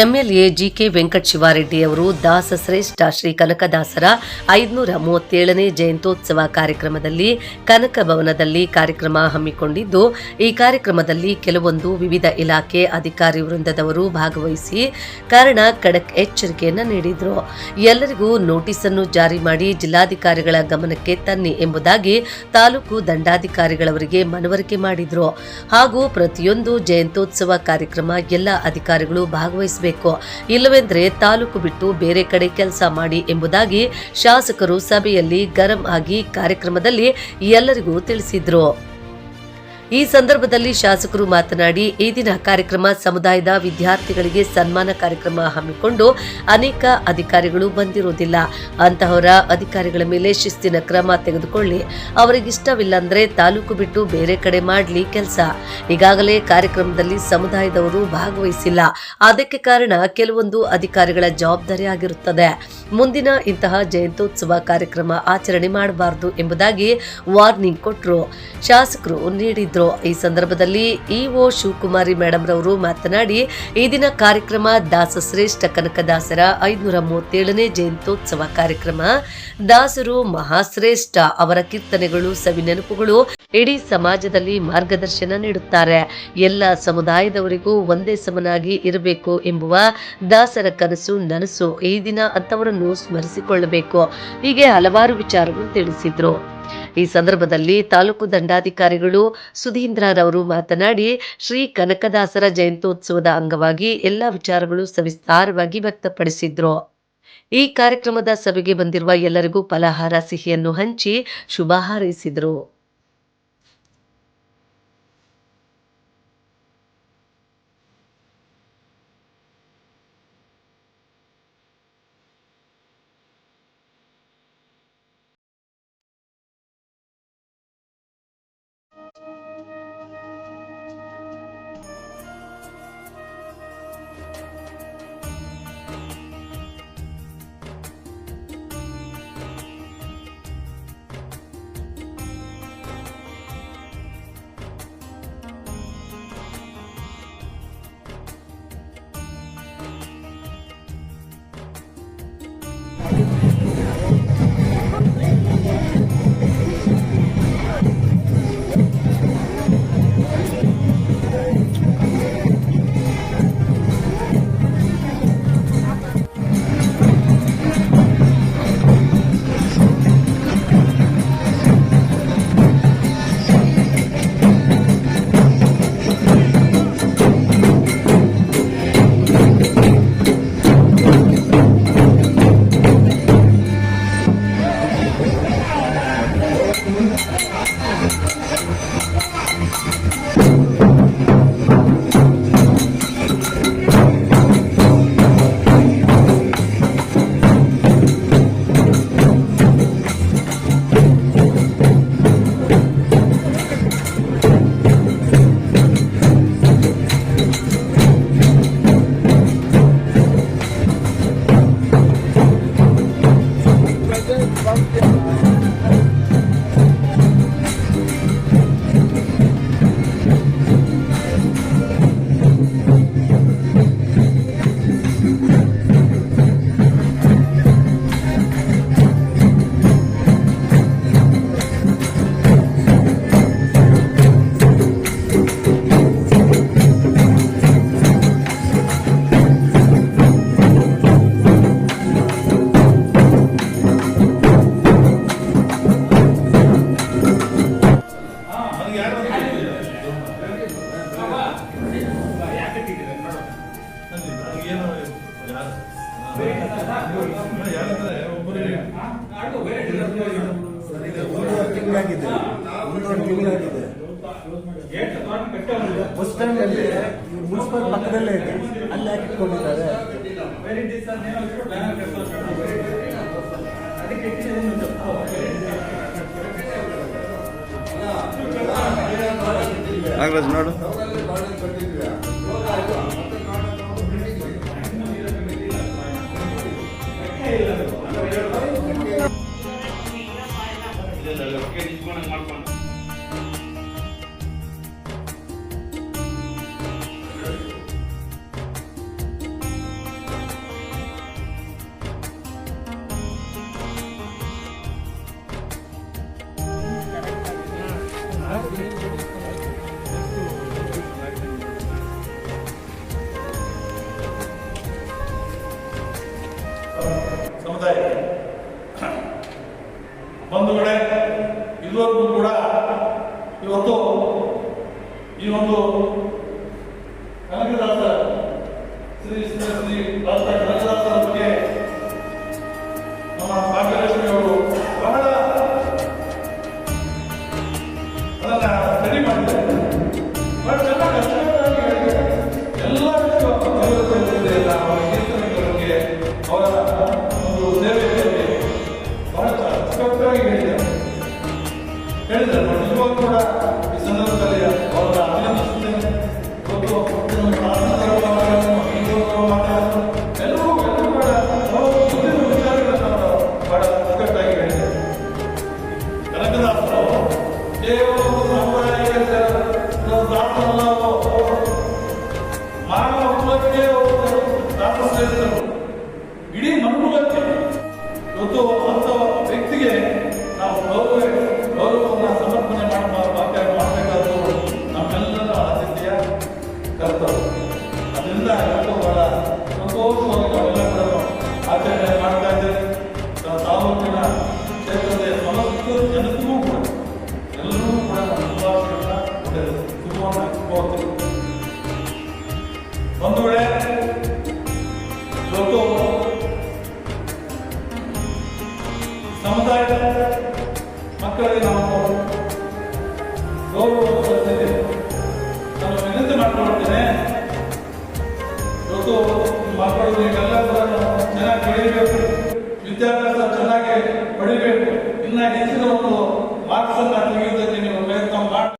MLA GK Venkata Shivareddy ಅವರು ದಾಸಶ್ರೇಷ್ಠ ಶ್ರೀ ಕನಕದಾಸರ 537ನೇ ಜಯಂತ್ಯೋತ್ಸವ ಕಾರ್ಯಕ್ರಮದಲ್ಲಿ ಕನಕ ಭವನದಲ್ಲಿ ಕಾರ್ಯಕ್ರಮ ಹಮ್ಮಿಕೊಂಡಿದ್ದು, ಈ ಕಾರ್ಯಕ್ರಮದಲ್ಲಿ ಕೆಲವೊಂದು ವಿವಿಧ ಇಲಾಖೆ ಅಧಿಕಾರಿ ವೃಂದದವರು ಭಾಗವಹಿಸಿ ಕಾರಣ ಖಡಕ್ ಎಚ್ಚರಿಕೆಯನ್ನು ನೀಡಿದರು. ಎಲ್ಲರಿಗೂ ನೋಟಿಸ್ ಅನ್ನು ಜಾರಿ ಮಾಡಿ ಜಿಲ್ಲಾಧಿಕಾರಿಗಳ ಗಮನಕ್ಕೆ ತನ್ನಿ ಎಂಬುದಾಗಿ ತಾಲೂಕು ದಂಡಾಧಿಕಾರಿಗಳವರಿಗೆ ಮನವರಿಕೆ ಮಾಡಿದರು. ಹಾಗೂ ಪ್ರತಿಯೊಂದು ಜಯಂತ್ಯೋತ್ಸವ ಕಾರ್ಯಕ್ರಮ ಎಲ್ಲ ಅಧಿಕಾರಿಗಳು ಭಾಗವಹಿಸಬೇಕು, ಇಲ್ಲವೆಂದರೆ ತಾಲೂಕು ಬಿಟ್ಟು ಬೇರೆ ಕಡೆ ಕೆಲಸ ಮಾಡಿ ಎಂಬುದಾಗಿ ಶಾಸಕರು ಸಭೆಯಲ್ಲಿ ಗರಂ ಆಗಿ ಕಾರ್ಯಕ್ರಮದಲ್ಲಿ ಎಲ್ಲರಿಗೂ ತಿಳಿಸಿದ್ರು. ಈ ಸಂದರ್ಭದಲ್ಲಿ ಶಾಸಕರು ಮಾತನಾಡಿ, ಈ ದಿನ ಕಾರ್ಯಕ್ರಮ ಸಮುದಾಯದ ವಿದ್ಯಾರ್ಥಿಗಳಿಗೆ ಸನ್ಮಾನ ಕಾರ್ಯಕ್ರಮ ಹಮ್ಮಿಕೊಂಡು ಅನೇಕ ಅಧಿಕಾರಿಗಳು ಬಂದಿರುವುದಿಲ್ಲ. ಅಂತಹವರ ಅಧಿಕಾರಿಗಳ ಮೇಲೆ ಶಿಸ್ತಿನ ಕ್ರಮ ತೆಗೆದುಕೊಳ್ಳಿ. ಅವರಿಗಿಷ್ಟವಿಲ್ಲ ಅಂದ್ರೆ ತಾಲೂಕು ಬಿಟ್ಟು ಬೇರೆ ಕಡೆ ಮಾಡಲಿ ಕೆಲಸ. ಈಗಾಗಲೇ ಕಾರ್ಯಕ್ರಮದಲ್ಲಿ ಸಮುದಾಯದವರು ಭಾಗವಹಿಸಿಲ್ಲ. ಅದಕ್ಕೆ ಕಾರಣ ಕೆಲವೊಂದು ಅಧಿಕಾರಿಗಳ ಜವಾಬ್ದಾರಿ ಆಗಿರುತ್ತದೆ. ಮುಂದಿನ ಇಂತಹ ಜಯಂತ್ಯೋತ್ಸವ ಕಾರ್ಯಕ್ರಮ ಆಚರಣೆ ಮಾಡಬಾರದು ಎಂಬುದಾಗಿ ವಾರ್ನಿಂಗ್ ಕೊಟ್ಟರು, ಶಾಸಕರು ನೀಡಿದ್ರು. ಈ ಸಂದರ್ಭದಲ್ಲಿ ಇಒ ಶಿವಕುಮಾರಿ ಮೇಡಂ ರವರು ಮಾತನಾಡಿ, ಈ ದಿನ ಕಾರ್ಯಕ್ರಮ ದಾಸಶ್ರೇಷ್ಠ ಕನಕದಾಸರ 537ನೇ ಜಯಂತ್ಯೋತ್ಸವ ಕಾರ್ಯಕ್ರಮ. ದಾಸರು ಮಹಾಶ್ರೇಷ್ಠ, ಅವರ ಕೀರ್ತನೆಗಳು ಸವಿನೆನಪುಗಳು ಇಡೀ ಸಮಾಜದಲ್ಲಿ ಮಾರ್ಗದರ್ಶನ ನೀಡುತ್ತಾರೆ. ಎಲ್ಲ ಸಮುದಾಯದವರಿಗೂ ಒಂದೇ ಸಮನಾಗಿ ಇರಬೇಕು ಎಂಬುವ ದಾಸರ ಕನಸು ನನಸು. ಈ ದಿನ ಅಂತವರನ್ನು ಸ್ಮರಿಸಿಕೊಳ್ಳಬೇಕು. ಹೀಗೆ ಹಲವಾರು ವಿಚಾರಗಳು ತಿಳಿಸಿದ್ರು. ಈ ಸಂದರ್ಭದಲ್ಲಿ ತಾಲೂಕು ದಂಡಾಧಿಕಾರಿಗಳು ಸುಧೀಂದ್ರರವರು ಮಾತನಾಡಿ, ಶ್ರೀ ಕನಕದಾಸರ ಜಯಂತ್ಯೋತ್ಸವದ ಅಂಗವಾಗಿ ಎಲ್ಲ ವಿಚಾರಗಳು ಸವಿಸ್ತಾರವಾಗಿ ವ್ಯಕ್ತಪಡಿಸಿದ್ರು. ಈ ಕಾರ್ಯಕ್ರಮದ ಸಭೆಗೆ ಬಂದಿರುವ ಎಲ್ಲರಿಗೂ ಫಲಹಾರ ಸಿಹಿಯನ್ನು ಹಂಚಿ ಶುಭ ಹಾರೈಸಿದರು. ಬಸ್ ಸ್ಟ್ಯಾಂಡ್ ಅಲ್ಲಿ ಮುನ್ಸಿಪಲ್ ಪಕ್ಕದಲ್ಲೇ ಇದೆ, ಅಲ್ಲಿ ಯಾಕೆ ಇಟ್ಕೊಂಡಿದ್ದಾರೆ? ನಾಗರಾಜ್ ನೋಡು. ಬಂಧುಗಳೇ, ಇದುವರೆಗೂ ಕೂಡ ಇವತ್ತು ಈ ಒಂದು ಕನಕದಾಸ ಶ್ರೀ ಡಾಕ್ಟರ್ ಕನಕದಾಸರ ಬಗ್ಗೆ ನಮ್ಮ ಭಾಗ್ಯಲಕ್ಷ್ಮಿ ಅವರು ಬಹಳ ಅದನ್ನ ಸ್ಟಡಿ ಮಾಡಿದ್ದಾರೆ. ಬಹಳ ಚೆನ್ನಾಗಿ ಅಚ್ಚುಕಟ್ಟಾಗಿ ಹೇಳಿದ್ದಾರೆ. ಎಲ್ಲ ವಿಷಯ ಅವರ ಕೀರ್ತನೆಗಳ ಬಗ್ಗೆ, ಅವರ ಒಂದು ಸೇವೆ ಬಗ್ಗೆ ಬಹಳ ಅಚ್ಚುಕಟ್ಟಾಗಿ ಹೇಳಿದ್ದಾರೆ. ನಿಜವಾಗೂ ಕೂಡ ಈ ಸಂದರ್ಭದಲ್ಲಿ ಅವರ ಅಭಿನಂದಿಸುತ್ತೇನೆ. ಎಲ್ಲರೂ ಕೂಡ ವಿಚಾರಗಳನ್ನು ಬಹಳ ಅಚ್ಚುಕಟ್ಟಾಗಿ ಹೇಳಿದ್ದಾರೆ. ಕನಕದಾಸರು ಕೇವಲ ಸಾಂಪ್ರದಾಯಿಕ ದಾಸರಲ್ಲ, ಮಾನವ ಕುಲಕ್ಕೆ ದಾಸಶ್ರೇಷ್ಠರು, ಇಡೀ ಮನುಕುಲಕ್ಕೆ. ಇವತ್ತು ಅಂತ ವ್ಯಕ್ತಿಗೆ ನಾವು ಗೌರವವನ್ನು ಸಮರ್ಪಣೆ ಮಾಡಬೇಕಾದ್ದು ನಮ್ಮೆಲ್ಲರ ಆದ್ಯತೆಯ ಕರ್ತವ್ಯ. ಅದರಿಂದ ಇವತ್ತು ಬಹಳ ಸಂತೋಷವಾಗಿ ನಾವೆಲ್ಲ ಕೂಡ ಆಚರಣೆ ಮಾಡ್ತಾ ಇದ್ದೇವೆ. ತಾಲೂಕಿನ ಕ್ಷೇತ್ರದ ಸಮಸ್ತ ಜನತೆಗೂ ಕೂಡ ಎಲ್ಲರೂ ಕೂಡ ಶುಭಾಶಯಗಳನ್ನ ಶುಭವನ್ನು ಕೋರ್ತೀವಿ. ಒಂದು ವೇಳೆ ಇವತ್ತು ಸಮುದಾಯದ ಮಕ್ಕಳಿಗೆ ನಾವು ಗೌರವ ಸಲ್ಲಿಸಿದ್ದೇವೆ. ನಾನು ವಿನಂತಿ ಮಾಡಿಕೊಳ್ತೇನೆ, ಇವತ್ತು ಮಕ್ಕಳು ನೀವೆಲ್ಲ ಕೂಡ ಚೆನ್ನಾಗಿ ಬೆಳಿಬೇಕು, ವಿದ್ಯಾಭ್ಯಾಸ ಚೆನ್ನಾಗಿ ಪಡಿಬೇಕು, ಇನ್ನ ಹೆಚ್ಚಿನ ಒಂದು ಮಾರ್ಕ್ಸ್ ಅನ್ನ ತೆಗೆಯುವುದಕ್ಕೆ ನೀವು ಪ್ರಯತ್ನ ಮಾಡಿ,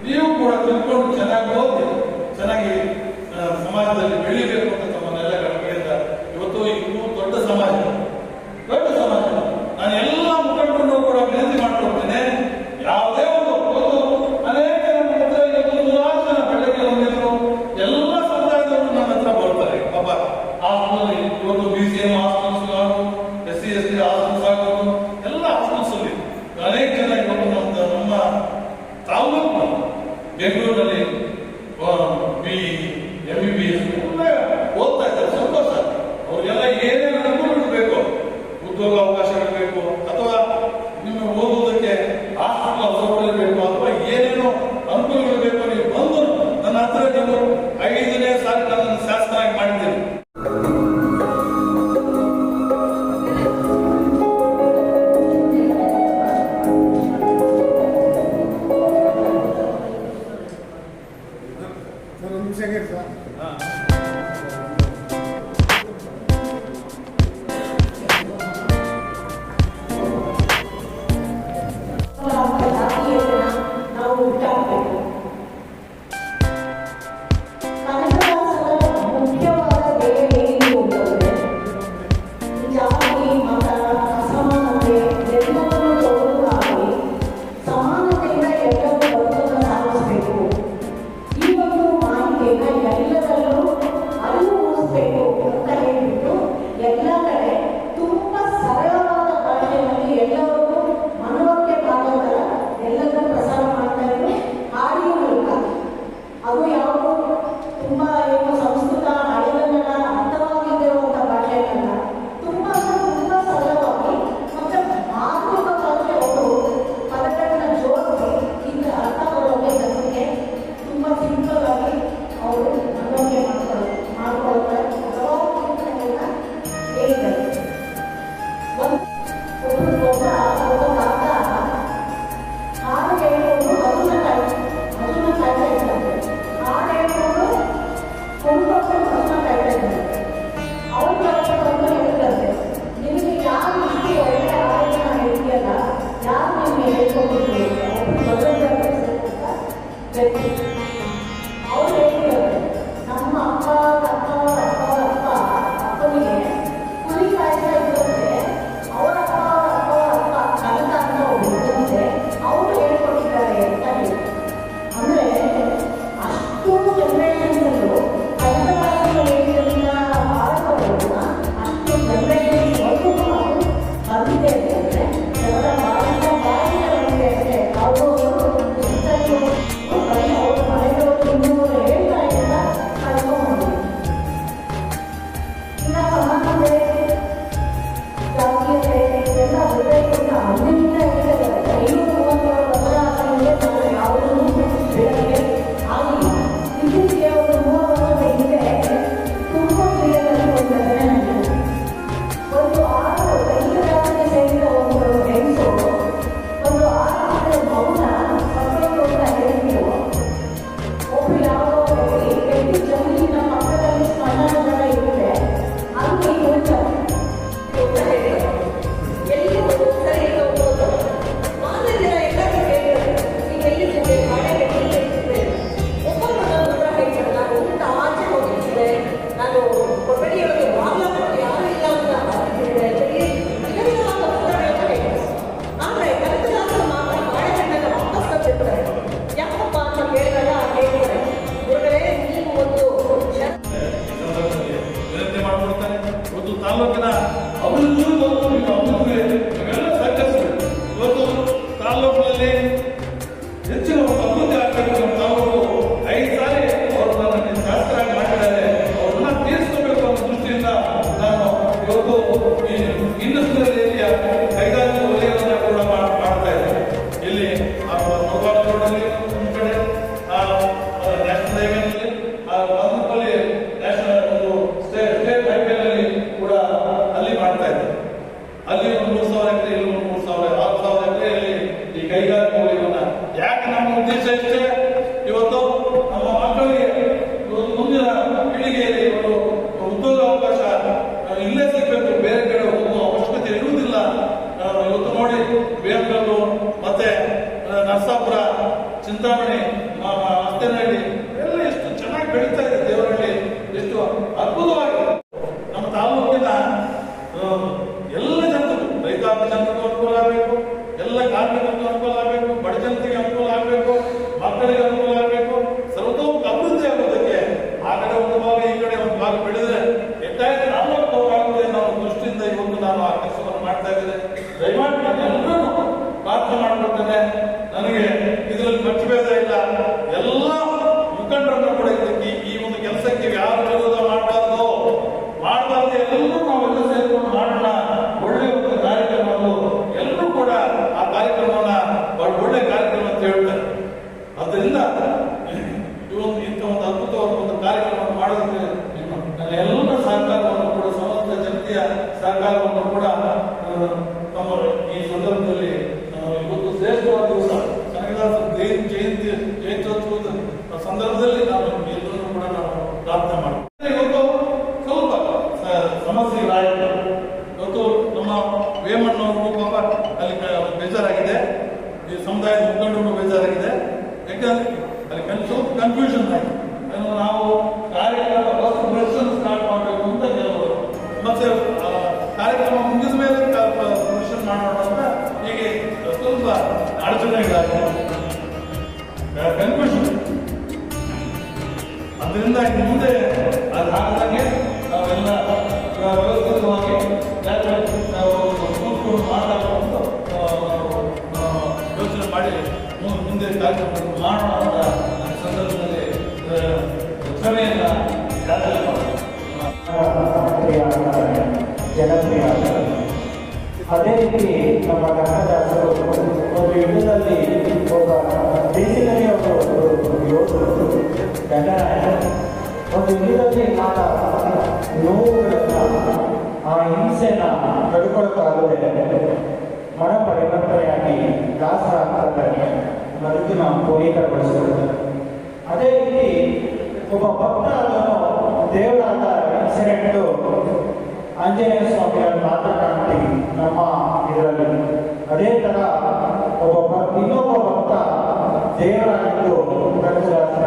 ನೀವು ಕೂಡ ತಿಳ್ಕೊಂಡು ಚೆನ್ನಾಗಿ ಓದಿ ಚೆನ್ನಾಗಿ ಸಮಾಜದಲ್ಲಿ ಬೆಳಿಬೇಕು ಅಂತ ತಮ್ಮನ್ನೆಲ್ಲ ಕಡೆಯಿಂದ ಇವತ್ತು ಇದು ದೊಡ್ಡ ಸಮಾಜ. ನಾನು ಎಲ್ಲ ಮುಖಂಡರನ್ನು ಕೂಡ ವಿನಂತಿ ಮಾಡಿಕೊಳ್ತೇನೆ, ಯಾವುದೇ ಒಂದು ಅನೇಕ ಜನ ಬೆಳಗ್ಗೆ ಬಂದಿದ್ರು, ಎಲ್ಲ ಸಮುದಾಯದವರು ನನ್ನ ಹತ್ರ ಬರ್ತಾರೆ. ಪಾಪ ಹಾಸ್ಟೆಲ್ ಇವತ್ತು BCM ಹಾಸ್ಟೆಲ್ಸ್ ಆಗೋದು, SC ST ಹಾಸ್ಟೆಲ್ಸ್ ಆಗೋದು, ಎಲ್ಲ ಹಾಸ್ಟೆಲ್ಸ್ ಅಲ್ಲಿ ಅನೇಕ ಜನ ಇವತ್ತು ನಮ್ಮ ತಾಲೂಕು ಬೆಂಗಳೂರಿನಲ್ಲಿ MBBS ಎಲ್ಲ ಓದ್ತಾ ಇದ್ದಾರೆ. ಸಂತೋಷ. ಅವ್ರಿಗೆಲ್ಲ ಏನೇನು ಅನುಕೂಲಗಳು ಬೇಕು, ಉದ್ಯೋಗ ಅವಕಾಶಗಳು ಬೇಕು, ಅಥವಾ ನಿಮಗೆ ಓದುವುದಕ್ಕೆ ಹಾಸ್ಟೆಲ್ ಸೌಕರ್ಯ ಬೇಕು, ಅಥವಾ ಏನೇನೋ ಅನುಕೂಲಗಳು ಬೇಕು, ನೀವು ಬಂದು ನನ್ನ ಹತ್ರ ನೀವು 5ನೇ ಸಾರಿ ನನ್ನನ್ನು ಶಾಸಕರಾಗಿ ಮಾಡಿದ್ದೀರಿ. ಇಷ್ಟೇ, ಇವತ್ತು ನಮ್ಮ ಮಕ್ಕಳಿಗೆ ಇವತ್ತು ಮುಂದಿನ ಪೀಳಿಗೆಯಲ್ಲಿ ಇವರು ಉದ್ಯೋಗ ಅವಕಾಶ ಇಲ್ಲೇ ಸಿಗಬೇಕು, ಬೇರೆ ಕಡೆ ಹೋಗುವ ಅವಶ್ಯಕತೆ ಇರುವುದಿಲ್ಲ. ಇವತ್ತು ನೋಡಿ ಬೇರ್ಕಲ್ಲು ಮತ್ತೆ ನರಸಾಪುರ, ಚಿಂತಾಮಣಿ, ಮಸ್ತೇನಹಳ್ಳಿ ಎಲ್ಲ ಎಷ್ಟು ಚೆನ್ನಾಗಿ ಬೆಳೀತಾ ಇದೆ. ದೇವರಹಳ್ಳಿ ಎಷ್ಟು ಅದ್ಭುತವಾಗಿದೆ. ನಮ್ಮ ತಾಲೂಕಿನ ಎಲ್ಲ ಜನತೆಗೂ, ರೈತಾಪಿ ಜನತೆಗೂ ಅನುಕೂಲ ಆಗಬೇಕು, ಎಲ್ಲ ಕಾರ್ಮಿಕರಿಗೂ ಅನುಕೂಲ ಆಗಬೇಕು, ಬಡ ಜನತೆಗೆ ಅನುಕೂಲ ಆಗಬೇಕು, ಮಕ್ಕಳಿಗೆ ಅನುಕೂಲ ಆಗಬೇಕು, ಸರ್ವತೋಮುಖ ಅಭಿವೃದ್ಧಿ ಆಗೋದಕ್ಕೆ ಆ ಕಡೆ ಒಂದು ಭಾಗ ಈ ಕಡೆ ಒಂದು ಭಾಗ ಬೆಳೆದ್ರೆ ಹೆಚ್ಚಾಗಿ ಆಗುತ್ತೆ ಅನ್ನೋ ದೃಷ್ಟಿಯಿಂದ ಇವತ್ತು ನಾನು ಆ ಕೆಲಸವನ್ನು ಮಾಡ್ತಾ ಇದ್ದೇನೆ. ದಯಮಾಡಿ ನಾನು ಎಲ್ಲರೂ ಪ್ರಾರ್ಥನೆ ಮಾಡ್ಕೊಳ್ತೇನೆ. ನನಗೆ ಇದರಲ್ಲಿ ಖರ್ಚು ಭೇದ ಇಲ್ಲ. ಎಲ್ಲ ಮುಖಂಡರನ್ನು ಕೂಡ ಇದಕ್ಕೆ ಈ ಒಂದು ಕೆಲಸಕ್ಕೆ ಯಾರು ವಿರೋಧ ಮಾಡಬಾರ್ದು, ಎಲ್ಲರೂ ನಾವೆಲ್ಲ ಸೇರ್ಕೊಂಡು ಮಾಡೋಣ. ಒಳ್ಳೆಯ ಒಂದು ಕಾರ್ಯಕ್ರಮ, ಎಲ್ಲರೂ ಕೂಡ ಆ ಕಾರ್ಯಕ್ರಮವನ್ನ ಒಳ್ಳೆ ಕಾರ್ಯಕ್ರಮ ಅಂತ ಹೇಳ್ತಾರೆ. ಅದರಿಂದ ಇಂಥ ಒಂದು ಅದ್ಭುತವಾದ ಒಂದು ಕಾರ್ಯಕ್ರಮವನ್ನು ಮಾಡೋದಕ್ಕೆ ನನ್ನ ಎಲ್ಲ ಸಹಕಾರವನ್ನು ಕೂಡ, ಸಮಸ್ತ ಜನತೆಯ ಸಹಕಾರವನ್ನು ಕೂಡ ತಮ್ಮ ಈ ಸಂದರ್ಭದಲ್ಲಿ ಇವತ್ತು ಶ್ರೇಷ್ಠವಾದ ದಿವಸ ಕನಕದಾಸ ಜಯಂತ್ಯೋತ್ಸವದ ಸಂದರ್ಭದಲ್ಲಿ ನಾನು ಎಲ್ಲರೂ ಕೂಡ ನಾವು ಪ್ರಾರ್ಥನೆ ಮಾಡ್ತೀವಿ. ಇವತ್ತು ಸ್ವಲ್ಪ ಸಮಸ್ಯೆಗಳಾಯಿತು. ಇವತ್ತು ನಮ್ಮ ವೇಮಣ್ಣವರು ಪಾಪ ಅಲ್ಲಿ ಬೇಜಾರಾಗಿದೆ, ಈ ಸಮುದಾಯದ ಮುಖಂಡರು ಬೇಜಾರಾಗಿದೆ. ಯಾಕಂದ್ರೆ ಅಲ್ಲಿ ಸ್ವಲ್ಪ ಕನ್ಫ್ಯೂಷನ್ ಆಗಿದೆ. ನಾವು ಕಾರ್ಯಕ್ರಮ ಸ್ಟಾರ್ಟ್ ಮಾಡಬೇಕು ಅಂತ ಕೆಲವರು, ಮತ್ತೆ ಕಾರ್ಯಕ್ರಮ ಮುಗಿದ ಮೇಲೆ ಪ್ರದರ್ಶನ ಮಾಡೋಣ ಅಂತ ಹೀಗೆ ಸ್ವಲ್ಪ ಅಡಚಣೆಗಳಾಗಿದೆ, ಕನ್ಫ್ಯೂಷನ್. ಅದರಿಂದ ಮುಂದೆ ಅದಾಗದಾಗೆ ನಾವೆಲ್ಲ ವ್ಯವಸ್ಥಿತವಾಗಿ ಕೂತ್ಕೊಂಡು ಮಾತಾಡುವಂತ ಯೋಚನೆ ಮಾಡಿ ಮುಂದೆ ಕಾರ್ಯಕ್ರಮ ಮಾಡೋಣ ಅಂತ ಸಂದರ್ಭದಲ್ಲಿ ಕ್ಷಮೆಯನ್ನ ಜನಪ್ರಿಯ. ಅದೇ ರೀತಿ ನಮ್ಮ ಕನ್ನಡದಾಸರು ಒಂದು ಯುಗದಲ್ಲಿ ಒಬ್ಬ ದೇಶದಲ್ಲಿ ಒಬ್ಬ ಯೋಧರು ಒಂದು ಯುಗದಲ್ಲಿ ಆದ ನೋವುಗಳನ್ನ, ಆ ಹಿಂಸೆನ ತಡ್ಕೊಳಕ್ಕಾಗದೆ ಮನ ಪರಿವರ್ತನೆಯಾಗಿ ದಾಸರಾಗ್ತಾರೆ, ಬದುಕಿನ ಪೂರೈಕೆಗೊಳಿಸಿರುತ್ತಾರೆ. ಅದೇ ರೀತಿ ಒಬ್ಬ ಭಕ್ತ ಅದನ್ನು ದೇವರಾದ ಇನ್ಸಿಡೆಂಟು ಆಂಜನೇಯ ಸ್ವಾಮಿಯನ್ನು ಮಾತ್ರ ಕಾಣ್ತೀವಿ ನಮ್ಮ ಇದರಲ್ಲಿ. ಅದೇ ತರ ಇನ್ನೊಬ್ಬ ಭಕ್ತ ದೇವರಾಗಿದ್ದು ಕನಕದಾಸರ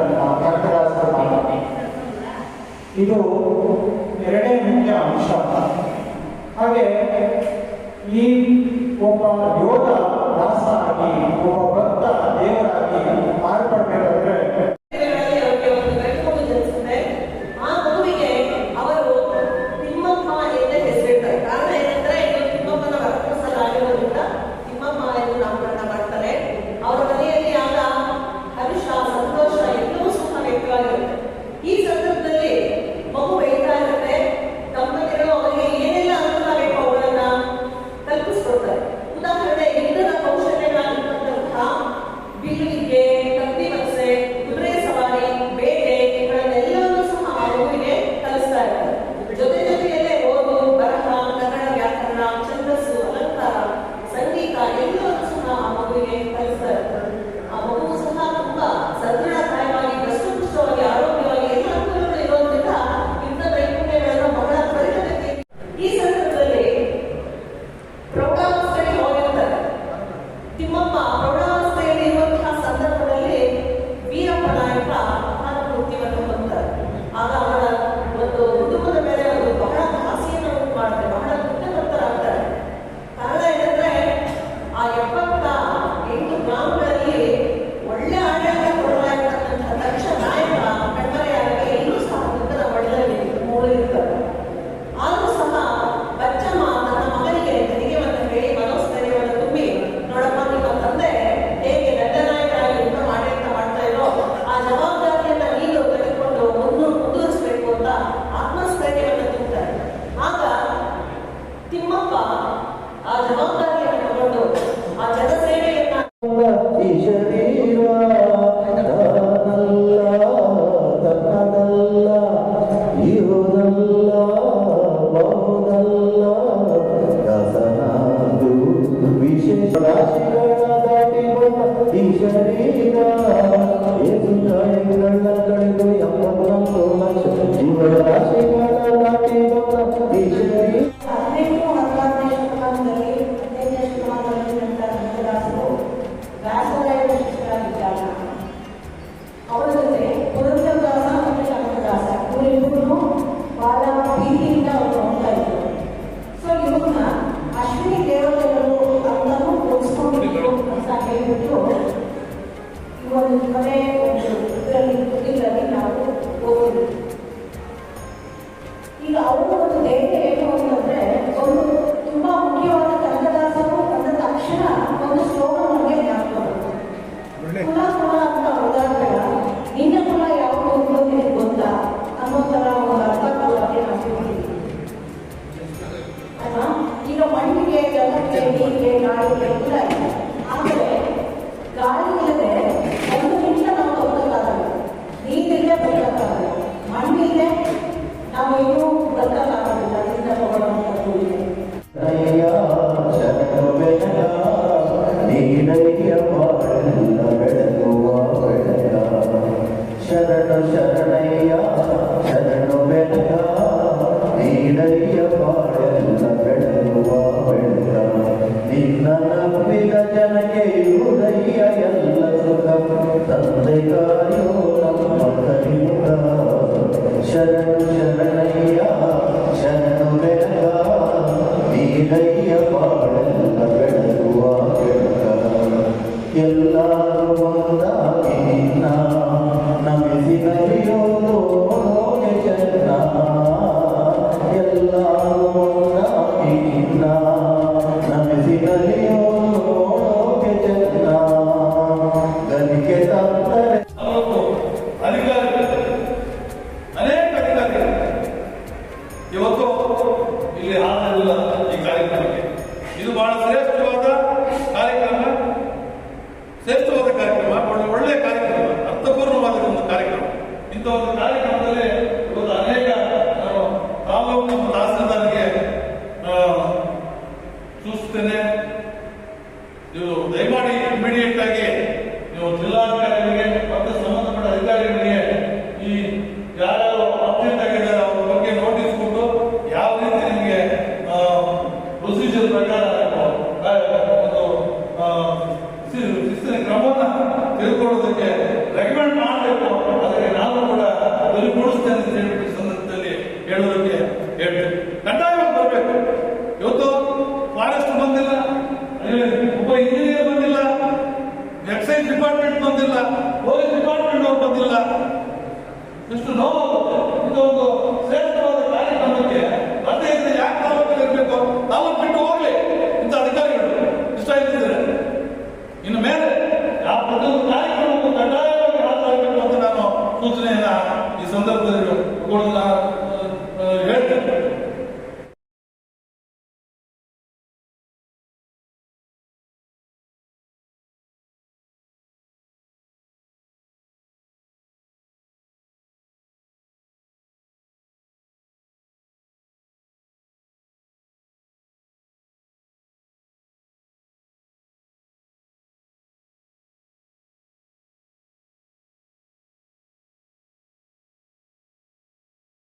ಮಾತು. ಇದು ಎರಡೇ ಮುಖ್ಯ ಅಂಶ. ಹಾಗೆ ಈ ಒಬ್ಬ ಯೋಧ ದಾಸನಾಗಿ, ಒಬ್ಬ ಭಕ್ತ ದೇವರಾಗಿ ಮಾರ್ಪಡ್ಬೇಕಾದ್ರೆ ಉದಾಹರಣೆ ಇಂಧನ ಕೌಶಲ್ಯಗಳಾಗಿರ್ತಕ್ಕಂತಹ ಬಿಲ್ಲಿಗೆ, ಕತ್ತಿ ಬಕ್ಸೆ, ಕುದುರೆ ನಿನ್ನ ನಂಬಿದ ಜನಕ್ಕೆ ಇರುವುದಯ್ಯ ಎಲ್ಲ ಸುಖ ತಂದೆ ಕಾಯೋ ನಮ್ಮ ಕರಿಯುಗ ಶರಣು ಶರಣಯ್ಯ ಶರಣು ಬೆಳಗ ನೀರಯ್ಯ ಬಾಳೆಲ್ಲ ಬೆಳಗುವ ಬೆಳಗ ಎಲ್ಲರೂ ಒಂದಾಗಿ ನಿನ್ನ ನಮಿಸಿ ನಲಿಯೋದು ನೋಡೆ ಚೆನ್ನ ಎಲ್ಲರೂ ಒಂದಾಗಿ ನಿನ್ನ ನಮಿಸಿ ನಲಿಯೋದು ನೋಡೋಕೆ ಚೆನ್ನ ಗಲಿಗೆ ತಂದರೆ ಅವರು ಅಧಿಕಾರಿಗಳು, ಅನೇಕ ಅಧಿಕಾರಿಗಳು ಇವತ್ತು ಇಲ್ಲಿ ಹಾಜರಿಲ್ಲ ಈ ಕಾರ್ಯಕ್ರಮಕ್ಕೆ. ಇದು ಬಹಳ ಶ್ರೇಷ್ಠವಾದ ಕಾರ್ಯಕ್ರಮ, ಒಳ್ಳೆಯ ಕಾರ್ಯಕ್ರಮ, ಅರ್ಥಪೂರ್ಣವಾದ ಒಂದು ಕಾರ್ಯಕ್ರಮ. ಇಂಥ ಒಂದು ಕಾರ್ಯಕ್ರಮದಲ್ಲಿ ಇವತ್ತು ಅನೇಕ ತಾಲೂಕು ತಹಸೀಲ್ದಾರ್ಗೆ ಸೂಚಿಸ್ತೇನೆ, ನೀವು ದಯಮಾಡಿ ಇಮಿಡಿಯೇಟ್ ಆಗಿ ನೀವು ಜಿಲ್ಲಾಧಿಕಾರಿಗಳಿಗೆ ಮತ್ತು ಸಂಬಂಧಪಟ್ಟ ಅಧಿಕಾರಿಗಳಿಗೆ ಈ ಯಾರ್ಯಾರು ಅಪ್ಡೇಟ್ ಆಗಿದ್ದಾರೆ ಅವ್ರ ಬಗ್ಗೆ ನೋಟಿಸ್ ಕೊಟ್ಟು ಯಾವ ರೀತಿ ನಿಮಗೆ ಪ್ರೊಸೀಜರ್ ಪ್ರಕಾರ ಶಿಸ್ತಿನ ಕ್ರಮವನ್ನು ತಿಳ್ಕೊಳ್ಳೋದಕ್ಕೆ ರೆಕಮೆಂಡ್ ಮಾಡಬೇಕು. ಅದಕ್ಕೆ ನಾನು ಕೂಡ ಬಲಿಗೊಳಿಸ್ತೇನೆ ಅಂತ ಹೇಳ್ಬಿಟ್ಟು ಸಂದರ್ಭದಲ್ಲಿ ಹೇಳೋದಕ್ಕೆ ಹೇಳ್ತೇವೆ. ಕಡ್ಡಾಯವಾಗಿ ಬರಬೇಕು. ಇವತ್ತು ಫಾರೆಸ್ಟ್ ಬಂದಿಲ್ಲ, ಒಬ್ಬ ಇಂಜಿನಿಯರ್ ಬಂದಿಲ್ಲ, ಎಕ್ಸೈಸ್ ಡಿಪಾರ್ಟ್ಮೆಂಟ್ ಬಂದಿಲ್ಲ, ಪೊಲೀಸ್ ಡಿಪಾರ್ಟ್ಮೆಂಟ್ ಅವ್ರು ಬಂದಿಲ್ಲ, ಎಷ್ಟು ನೋವಾಗುತ್ತೆ. ಇದೊಂದು ಶ್ರೇಷ್ಠವಾದ ಕಾರ್ಯಕ್ರಮಕ್ಕೆ ರಜೆಯಿಂದ ಯಾಕೆ ತಾಲೂಕಲ್ಲಿ ಇರಬೇಕು? ತಾಲೂಕು ಬಿಟ್ಟು ಹೋಗ್ಲಿ ಇಂಥ ಅಧಿಕಾರಿಗಳು ಇಷ್ಟ ಇರ್ತಿದ್ರೆ ಇನ್ನು ಮೇಲೆ